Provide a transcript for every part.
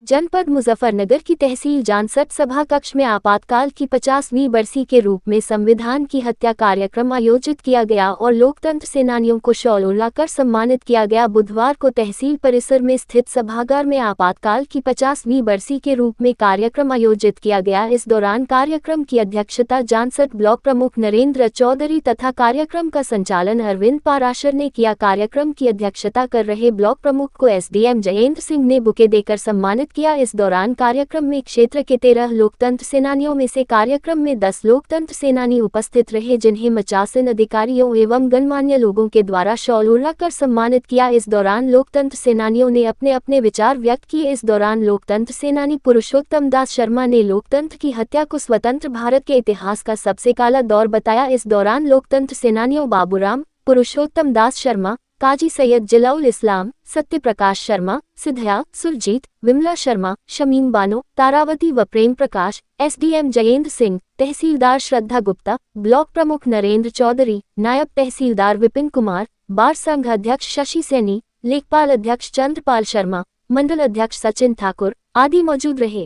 जनपद मुजफ्फरनगर की तहसील जानसठ सभा कक्ष में आपातकाल की 50वीं बरसी के रूप में संविधान की हत्या कार्यक्रम आयोजित किया गया और लोकतंत्र सेनानियों को शॉल ओढ़ाकर सम्मानित किया गया। बुधवार को तहसील परिसर में स्थित सभागार में आपातकाल की 50वीं बरसी के रूप में कार्यक्रम आयोजित किया गया। इस दौरान कार्यक्रम की अध्यक्षता जानसठ ब्लॉक प्रमुख नरेंद्र चौधरी तथा कार्यक्रम का संचालन अरविंद पाराशर ने किया। कार्यक्रम की अध्यक्षता कर रहे ब्लॉक प्रमुख को एसडीएम जयेंद्र सिंह ने बुके देकर सम्मानित किया। इस दौरान कार्यक्रम में क्षेत्र के 13 लोकतंत्र सेनानियों में से कार्यक्रम में 10 लोकतंत्र सेनानी उपस्थित रहे, जिन्हें 50 अधिकारियों एवं गणमान्य लोगों के द्वारा शॉल ओढ़ाकर सम्मानित किया। इस दौरान लोकतंत्र सेनानियों ने अपने अपने विचार व्यक्त किए। इस दौरान लोकतंत्र सेनानी पुरुषोत्तम दास शर्मा ने लोकतंत्र की हत्या को स्वतंत्र भारत के इतिहास का सबसे काला दौर बताया। इस दौरान लोकतंत्र सेनानियों बाबूराम, पुरुषोत्तम दास शर्मा, काजी सैयद जिलाउल इस्लाम, सत्य प्रकाश शर्मा, सिद्धया, सुरजीत, विमला शर्मा, शमीम बानो, तारावती व प्रेम प्रकाश, एसडीएम जयेंद्र सिंह, तहसीलदार श्रद्धा गुप्ता, ब्लॉक प्रमुख नरेंद्र चौधरी, नायब तहसीलदार विपिन कुमार, बार संघ अध्यक्ष शशि सैनी, लेखपाल अध्यक्ष चंद्रपाल शर्मा, मंडल अध्यक्ष सचिन ठाकुर आदि मौजूद रहे।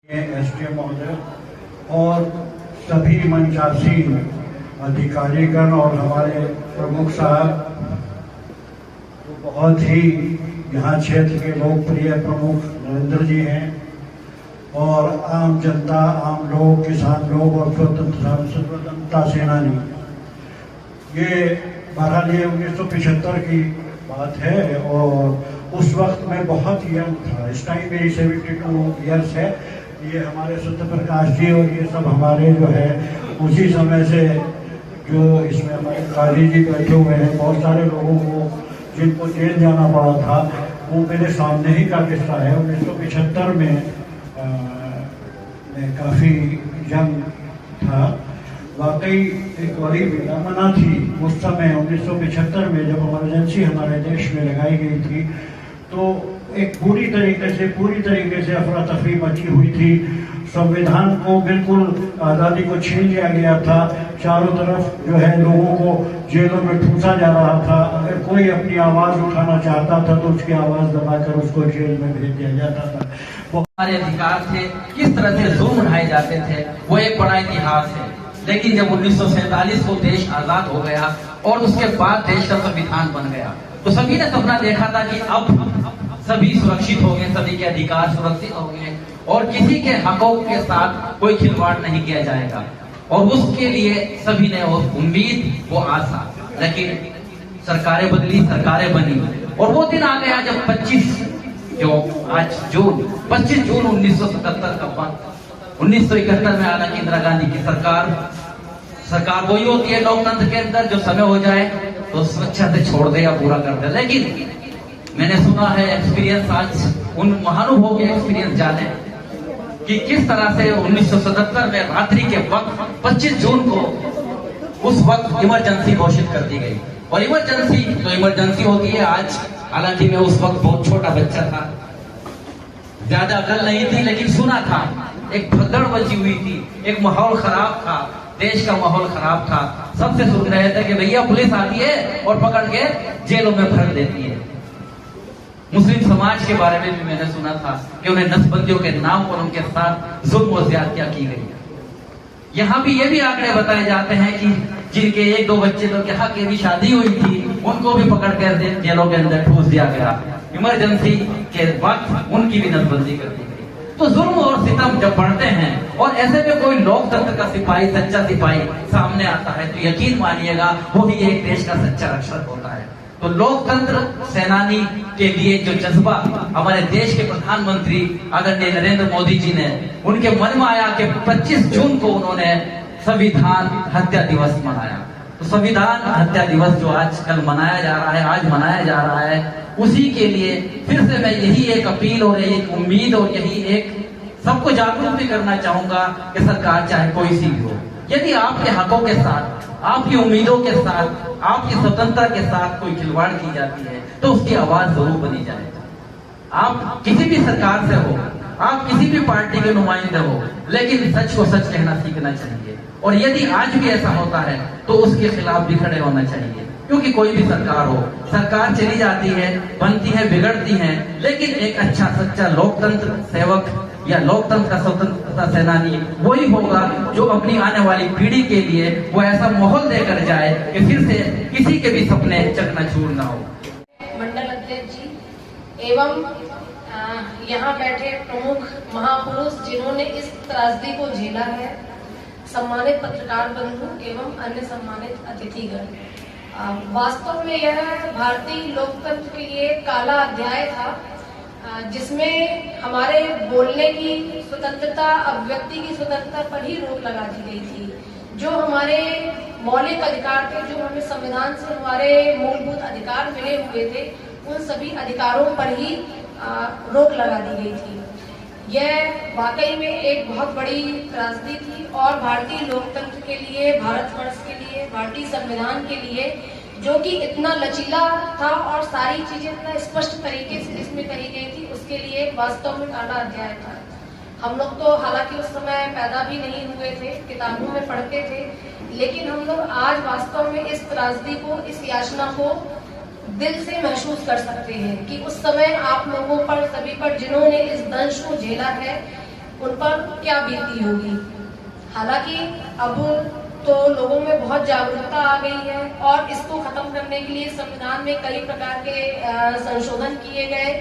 एसडीएम महोदय और सभी मंचासीन अधिकारीगण और हमारे प्रमुख साहब बहुत ही यहाँ क्षेत्र के लोकप्रिय प्रमुख नरेंद्र जी हैं और आम जनता, आम लोग, किसान लोग और स्वतंत्रता सेनानी। ये बहरहाल 1975 की बात है और उस वक्त मैं बहुत यंग था। इस टाइम मेरी 72 ईयर्स है। ये हमारे सत्य प्रकाश जी और ये सब हमारे जो है उसी समय से जो इसमें हमारे काजी जी बैठे हुए हैं, बहुत सारे लोगों को जिनको जेल जाना पड़ा था, वो मेरे सामने ही का किस्सा है। 1975 में मैं काफ़ी यंग था। वाकई एक बड़ी विडंबना थी उस समय 1975 में जब इमरजेंसी हमारे देश में लगाई गई थी, तो एक पूरी तरीके से अफरा तफरी मची हुई थी। संविधान को बिल्कुल आज़ादी को छीन लिया गया था। चारों तरफ जो है लोगों को जेलों में ठूसा जा रहा था। अगर कोई अपनी आवाज़ उठाना चाहता था तो उसकी आवाज़ दबाकर उसको जेल में भेज दिया जाता था। वो हमारे अधिकार थे, किस तरह से जुल्म उठाए जाते थे, वो एक बड़ा इतिहास है। लेकिन जब 1947 को देश आजाद हो गया और उसके बाद देश का संविधान बन गया, तो सभी ने सपना देखा था कि अब सभी सुरक्षित हो गए, सभी के अधिकार सुरक्षित हो गए और किसी के हकों के साथ कोई खिलवाड़ नहीं किया जाएगा। और उसके लिए सभी ने वो उम्मीद, वो आशा, लेकिन सरकारें बदली, सरकारें बनी और वो दिन आ गया जब 25 जून 1977 का 1971 में हालांकि इंदिरा गांधी की सरकार वही होती है लोकतंत्र के अंदर, जो समय हो जाए तो स्वेच्छा से छोड़ दे या पूरा कर दे। लेकिन मैंने सुना है एक्सपीरियंस, आज उन महानुभवों के एक्सपीरियंस जाने कि किस तरह से 1977 में रात्रि के वक्त 25 जून को उस वक्त इमरजेंसी घोषित कर दी गई। और इमरजेंसी होती है आज, हालांकि मैं उस वक्त बहुत छोटा बच्चा था, ज्यादा अकल नहीं थी, लेकिन सुना था एक भगदड़ मची हुई थी, एक माहौल खराब था, देश का माहौल खराब था। सबसे सुन रहे थे कि भैया पुलिस आती है और पकड़ के जेलों में भर देती है। मुस्लिम समाज के बारे में भी मैंने सुना था कि उन्हें नसबंदियों के नाम पर उनके साथ जुल्म और ज्यादतियां की गई। यहाँ भी ये भी आंकड़े बताए जाते हैं कि जिनके 1-2 बच्चे लोग यहाँ की भी शादी हुई थी, उनको भी पकड़ कर जेलों के अंदर ठूस दिया गया। इमरजेंसी के वक्त उनकी भी नसबंदी कर दी गई। तो जुल्म और सितम जब बढ़ते हैं और ऐसे में कोई लोकतंत्र का सिपाही, सच्चा सिपाही सामने आता है, तो यकीन मानिएगा वही एक देश का सच्चा रक्षक होता है। तो लोकतंत्र सेनानी के लिए जो जज्बा हमारे देश के प्रधानमंत्री आदरणीय नरेंद्र मोदी जी ने, उनके मन में आया कि 25 जून को उन्होंने संविधान हत्या दिवस मनाया। तो संविधान हत्या दिवस जो आजकल मनाया जा रहा है, आज मनाया जा रहा है, उसी के लिए फिर से मैं यही एक अपील और एक उम्मीद और यही एक सबको जागरूक भी करना चाहूंगा कि सरकार चाहे कोई सी भी हो, यदि आपके हकों के साथ, आपकी उम्मीदों के साथ, आपकी स्वतंत्रता के साथ कोई खिलवाड़ की जाती है तो उसकी आवाज जरूर बनी जाए। आप किसी भी सरकार से हो, आप किसी भी पार्टी के नुमाइंदे हो, लेकिन सच को सच कहना सीखना चाहिए। और यदि आज भी ऐसा होता है तो उसके खिलाफ भी खड़े होना चाहिए। क्योंकि कोई भी सरकार हो, सरकार चली जाती है, बनती है, बिगड़ती है, लेकिन एक अच्छा सच्चा लोकतंत्र सेवक या लोकतंत्र का स्वतंत्रता सेनानी वही होगा जो अपनी आने वाली पीढ़ी के लिए वो ऐसा माहौल देकर जाए कि फिर से किसी के भी सपने चकनाचूर ना हो। मंडल अध्यक्ष जी एवं यहाँ बैठे प्रमुख महापुरुष जिन्होंने इस त्रासदी को झेला है, सम्मानित पत्रकार बंधु एवं अन्य सम्मानित अतिथिगण, वास्तव में यह भारतीय लोकतंत्र के लिए काला अध्याय था, जिसमें हमारे बोलने की स्वतंत्रता, अभिव्यक्ति की स्वतंत्रता पर ही रोक लगा दी गई थी। जो हमारे मौलिक अधिकार थे, जो हमें संविधान से हमारे मूलभूत अधिकार मिले हुए थे, उन सभी अधिकारों पर ही रोक लगा दी गई थी। यह वाकई में एक बहुत बड़ी त्रासदी थी और भारतीय लोकतंत्र के लिए, भारतवर्ष के लिए, भारतीय संविधान के लिए, जो कि इतना लचीला था और सारी चीजें इतना स्पष्ट तरीके से इसमें कही गई थी, उसके लिए वास्तव में काला अध्याय था। हम लोग तो हालांकि उस समय पैदा भी नहीं हुए थे, किताबों में पढ़ते थे, लेकिन हम लोग आज वास्तव में इस त्रासदी को, इस याचना को दिल से महसूस कर सकते हैं कि उस समय आप लोगों पर, सभी पर, जिन्होंने इस दंश को झेला है, उन पर क्या बीती होगी। हालांकि अब तो लोगों में बहुत जागरूकता आ गई है और इसको खत्म करने के लिए संविधान में कई प्रकार के संशोधन किए गए।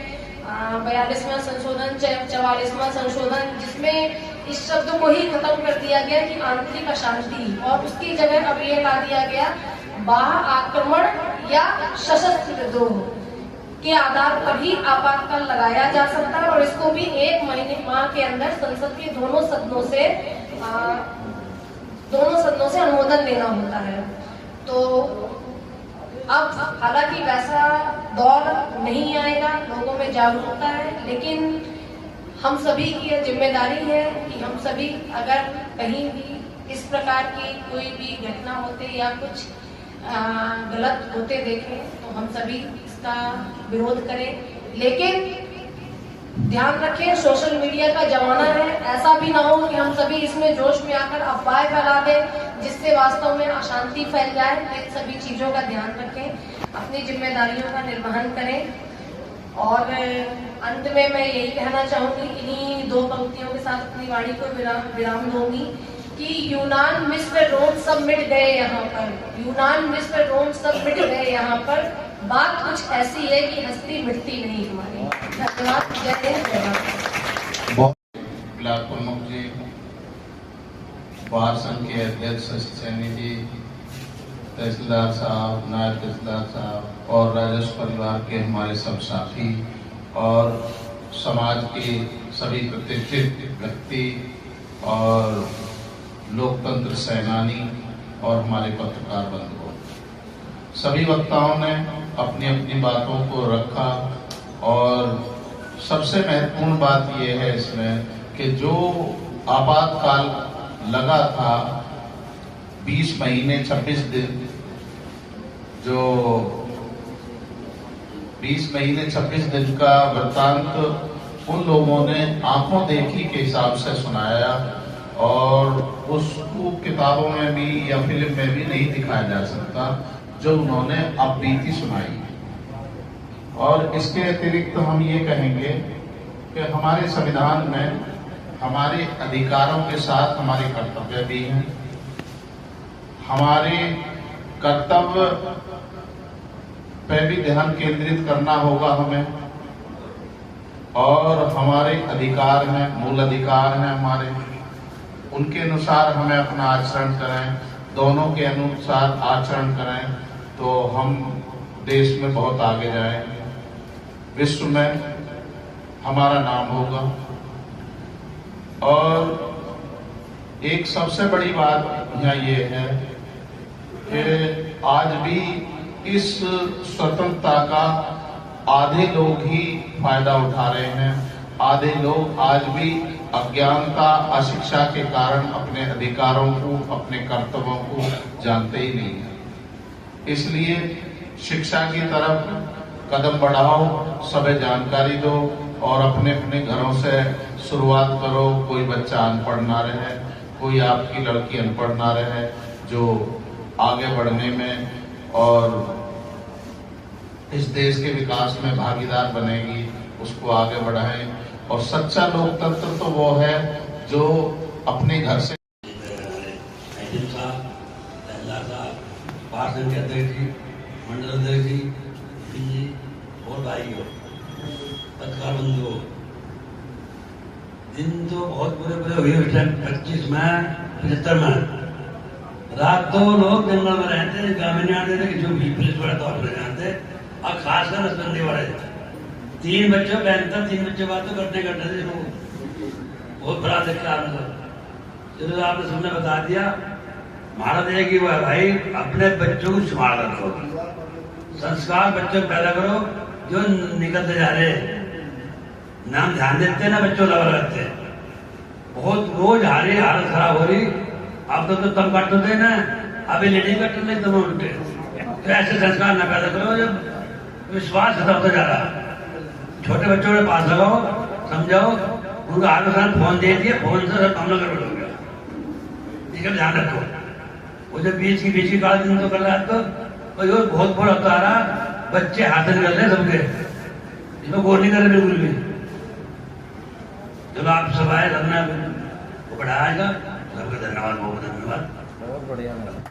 42वां संशोधन, 44वां संशोधन, जिसमें इस शब्द को ही खत्म कर दिया गया कि आंतरिक अशांति, और उसकी जगह अब ये ला दिया गया बाह्य आक्रमण या सशस्त्र विद्रोह के आधार पर ही आपातकाल लगाया जा सकता है और इसको भी 1 माह के अंदर संसद के दोनों सदनों से अनुमोदन लेना होता है। तो अब हालांकि वैसा दौर नहीं आएगा, लोगों में जागरूकता है, लेकिन हम सभी की यह जिम्मेदारी है कि हम सभी अगर कहीं भी इस प्रकार की कोई भी घटना होते या कुछ गलत होते देखें तो हम सभी इसका विरोध करें। लेकिन ध्यान रखें, सोशल मीडिया का जमाना है, ऐसा भी ना हो कि हम सभी इसमें जोश में आकर अफवाहें फैला दें जिससे वास्तव में अशांति फैल जाए। इन सभी चीजों का ध्यान रखें, अपनी जिम्मेदारियों का निर्वहन करें। और अंत में मैं यही कहना चाहूंगी, इन्हीं 2 पंक्तियों के साथ अपनी वाणी को विराम दूंगी कि यूनान, मिस्र, रोम सब मिट गए यहाँ पर, यूनान, मिस्र, रोम सब मिट गए यहाँ पर, बात कुछ ऐसी है कि हस्ती मिटती नहीं हमारी। धन्यवाद। जय हिंद, जय भारत। ब्लॉक प्रमुख जी, बार संघ के अध्यक्ष शशि सैनी जी, तहसीलदार साहब, नायब तहसीलदार साहब और राजस्व परिवार के हमारे सब साथी और समाज के सभी प्रतिष्ठित व्यक्ति और लोकतंत्र सेनानी और हमारे पत्रकार बंधुओं, सभी वक्ताओं ने अपनी अपनी बातों को रखा और सबसे महत्वपूर्ण बात यह है इसमें कि जो आपातकाल लगा था 20 महीने 26 दिन, जो 20 महीने 26 दिन का वृत्तांत उन लोगों ने आंखों देखी के हिसाब से सुनाया और उसको किताबों में भी या फिल्म में भी नहीं दिखाया जा सकता जो उन्होंने अब बीती सुनाई। और इसके अतिरिक्त हम ये कहेंगे कि हमारे संविधान में हमारे अधिकारों के साथ हमारे कर्तव्य भी हैं। हमारे कर्तव्य पे भी ध्यान केंद्रित करना होगा हमें, और हमारे अधिकार हैं, मूल अधिकार हैं हमारे, उनके अनुसार हमें अपना आचरण करें, दोनों के अनुसार आचरण करें तो हम देश में बहुत आगे जाएंगे, विश्व में हमारा नाम होगा। और एक सबसे बड़ी बात यहाँ ये है कि आज भी इस स्वतंत्रता का आधे लोग ही फायदा उठा रहे हैं, आधे लोग आज भी अज्ञानता, अशिक्षा के कारण अपने अधिकारों को, अपने कर्तव्यों को जानते ही नहीं है। इसलिए शिक्षा की तरफ कदम बढ़ाओ, सबे जानकारी दो और अपने अपने घरों से शुरुआत करो। कोई बच्चा अनपढ़ ना रहे, कोई आपकी लड़की अनपढ़ ना रहे, जो आगे बढ़ने में और इस देश के विकास में भागीदार बनेगी, उसको आगे बढ़ाएं। और सच्चा लोकतंत्र तो वो है जो अपने घर से पार्षद के अध्यक्ष जी, मंडल अध्यक्ष जी और भाइयों, पत्रकार बंधुओं, दिन तो बहुत बुरे हुए उस टाइम 25 में 75 में रात तो लोग जंगल में रहते थे, गाँव में नहीं आते थे कि जो भी पुलिस वाले तौर पर जानते, और खासकर नसबंदी वाले 3 बच्चों पहनता 3 बच्चे बात तो करते थे लोग, बहुत बड़ा देखा आपने। चलो आपने सबने बता दिया, भारत है कि वह भाई अपने बच्चों को संभाल रखो, संस्कार बच्चों को पैदा करो जो निकलते जा रहे नाम ध्यान देते ना बच्चों लगा रहते बहुत रोज हारी हालत खराब हो रही। अब तो तम काटते थे ना, अभी लेडी कट नहीं तुम उनके, तो ऐसे संस्कार ना पैदा करो जो विश्वास खत्म होता जा रहा। छोटे बच्चों के पास लगाओ, समझाओ, उनका हाथ फोन दे दिए, फोन से सब हमला कर लोगे, ठीक है, ध्यान रखो। वो जो बीच की काल दिन तो कर रहा है तो ये बहुत बड़ा होता आ रहा, बच्चे हाथ निकल रहे सबके, इसमें गौर नहीं कर रहे बिल्कुल भी। जब आप सब आए सबने बढ़ाएगा, सबका धन्यवाद, बहुत धन्यवाद।